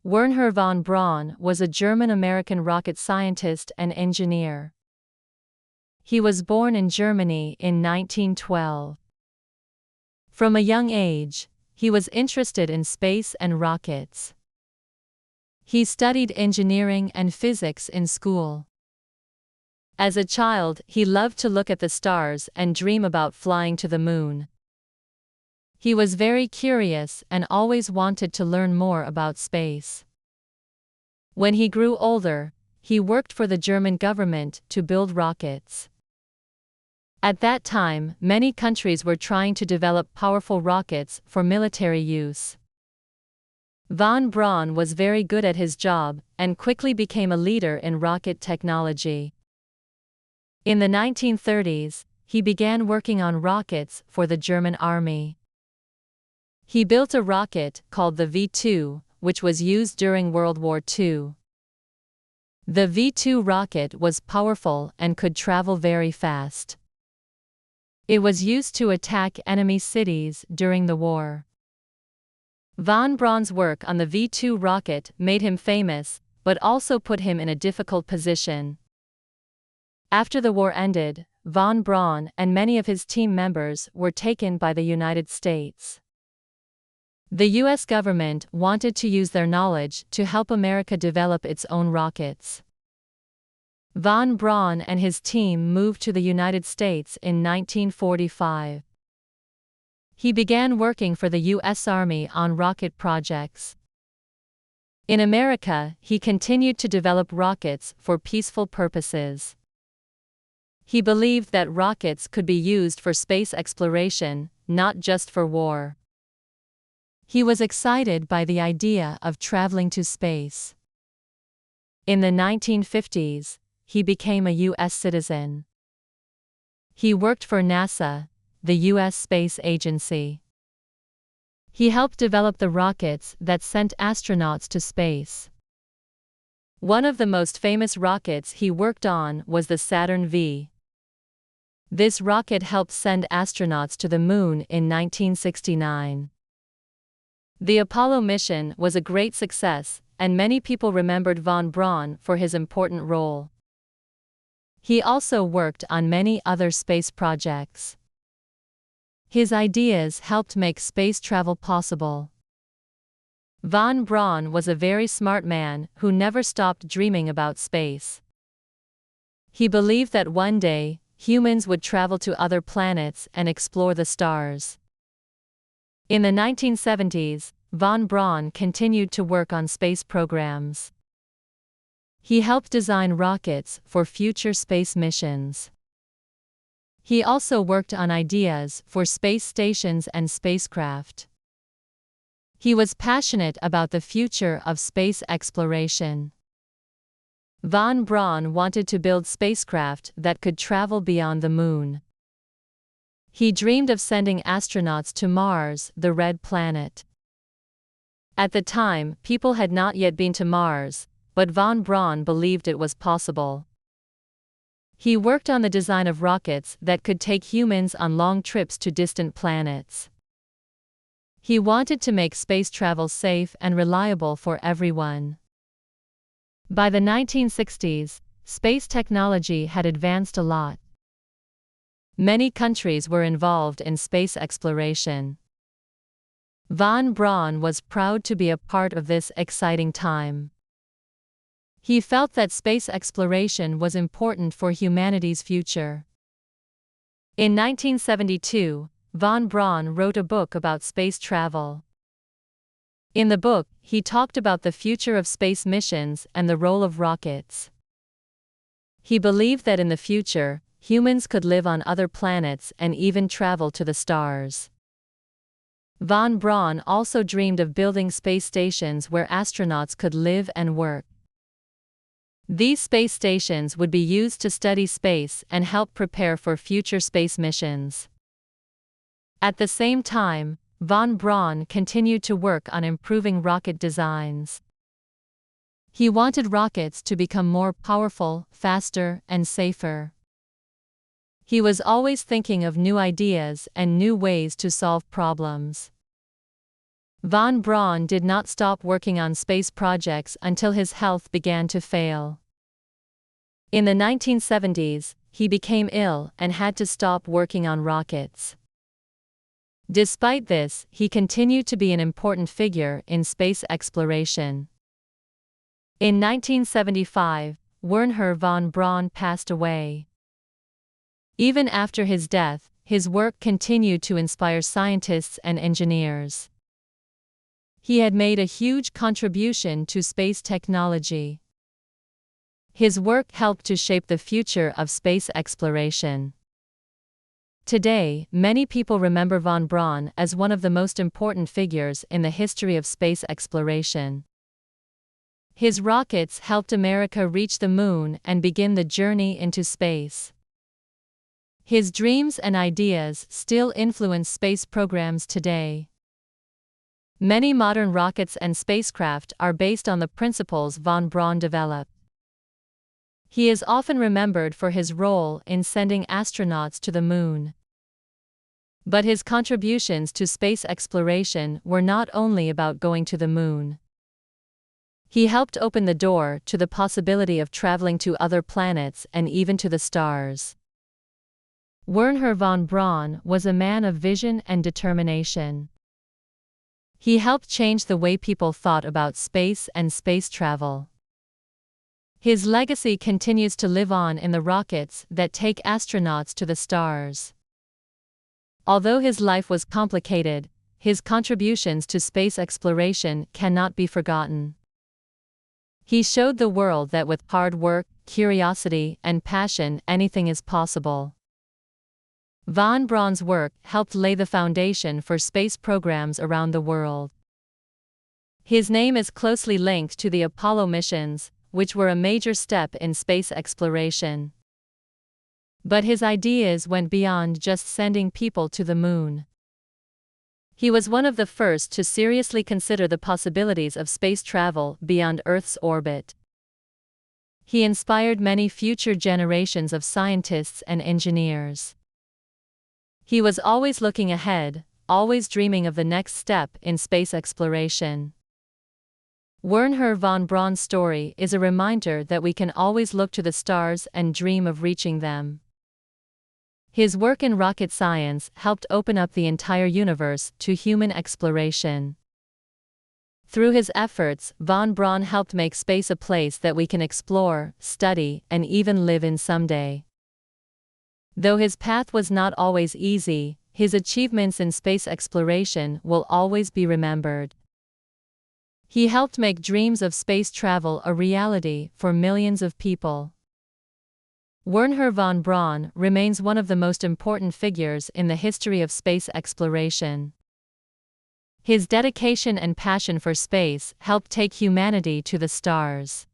Wernher von Braun was a German-American rocket scientist and engineer. He was born in Germany in 1912. From a young age, he was interested in space and rockets. He studied engineering and physics in school. As a child, he loved to look at the stars and dream about flying to the moon. He was very curious and always wanted to learn more about space. When he grew older, he worked for the German government to build rockets. At that time, many countries were trying to develop powerful rockets for military use. Von Braun was very good at his job and quickly became a leader in rocket technology. In the 1930s, he began working on rockets for the German army. He built a rocket called the V-2, which was used during World War II. The V-2 rocket was powerful and could travel very fast. It was used to attack enemy cities during the war. Von Braun's work on the V-2 rocket made him famous, but also put him in a difficult position. After the war ended, von Braun and many of his team members were taken by the United States. The U.S. government wanted to use their knowledge to help America develop its own rockets. Von Braun and his team moved to the United States in 1945. He began working for the U.S. Army on rocket projects. In America, he continued to develop rockets for peaceful purposes. He believed that rockets could be used for space exploration, not just for war. He was excited by the idea of traveling to space. In the 1950s, he became a U.S. citizen. He worked for NASA, the U.S. space agency. He helped develop the rockets that sent astronauts to space. One of the most famous rockets he worked on was the Saturn V. This rocket helped send astronauts to the moon in 1969. The Apollo mission was a great success, and many people remembered von Braun for his important role. He also worked on many other space projects. His ideas helped make space travel possible. Von Braun was a very smart man who never stopped dreaming about space. He believed that one day, humans would travel to other planets and explore the stars. In the 1970s, von Braun continued to work on space programs. He helped design rockets for future space missions. He also worked on ideas for space stations and spacecraft. He was passionate about the future of space exploration. Von Braun wanted to build spacecraft that could travel beyond the moon. He dreamed of sending astronauts to Mars, the red planet. At the time, people had not yet been to Mars, but von Braun believed it was possible. He worked on the design of rockets that could take humans on long trips to distant planets. He wanted to make space travel safe and reliable for everyone. By the 1960s, space technology had advanced a lot. Many countries were involved in space exploration. Von Braun was proud to be a part of this exciting time. He felt that space exploration was important for humanity's future. In 1972, von Braun wrote a book about space travel. In the book, he talked about the future of space missions and the role of rockets. He believed that in the future, humans could live on other planets and even travel to the stars. Von Braun also dreamed of building space stations where astronauts could live and work. These space stations would be used to study space and help prepare for future space missions. At the same time, von Braun continued to work on improving rocket designs. He wanted rockets to become more powerful, faster, and safer. He was always thinking of new ideas and new ways to solve problems. Von Braun did not stop working on space projects until his health began to fail. In the 1970s, he became ill and had to stop working on rockets. Despite this, he continued to be an important figure in space exploration. In 1975, Wernher von Braun passed away. Even after his death, his work continued to inspire scientists and engineers. He had made a huge contribution to space technology. His work helped to shape the future of space exploration. Today, many people remember von Braun as one of the most important figures in the history of space exploration. His rockets helped America reach the moon and begin the journey into space. His dreams and ideas still influence space programs today. Many modern rockets and spacecraft are based on the principles von Braun developed. He is often remembered for his role in sending astronauts to the moon. But his contributions to space exploration were not only about going to the moon. He helped open the door to the possibility of traveling to other planets and even to the stars. Wernher von Braun was a man of vision and determination. He helped change the way people thought about space and space travel. His legacy continues to live on in the rockets that take astronauts to the stars. Although his life was complicated, his contributions to space exploration cannot be forgotten. He showed the world that with hard work, curiosity, and passion, anything is possible. Von Braun's work helped lay the foundation for space programs around the world. His name is closely linked to the Apollo missions, which were a major step in space exploration. But his ideas went beyond just sending people to the moon. He was one of the first to seriously consider the possibilities of space travel beyond Earth's orbit. He inspired many future generations of scientists and engineers. He was always looking ahead, always dreaming of the next step in space exploration. Wernher von Braun's story is a reminder that we can always look to the stars and dream of reaching them. His work in rocket science helped open up the entire universe to human exploration. Through his efforts, von Braun helped make space a place that we can explore, study, and even live in someday. Though his path was not always easy, his achievements in space exploration will always be remembered. He helped make dreams of space travel a reality for millions of people. Wernher von Braun remains one of the most important figures in the history of space exploration. His dedication and passion for space helped take humanity to the stars.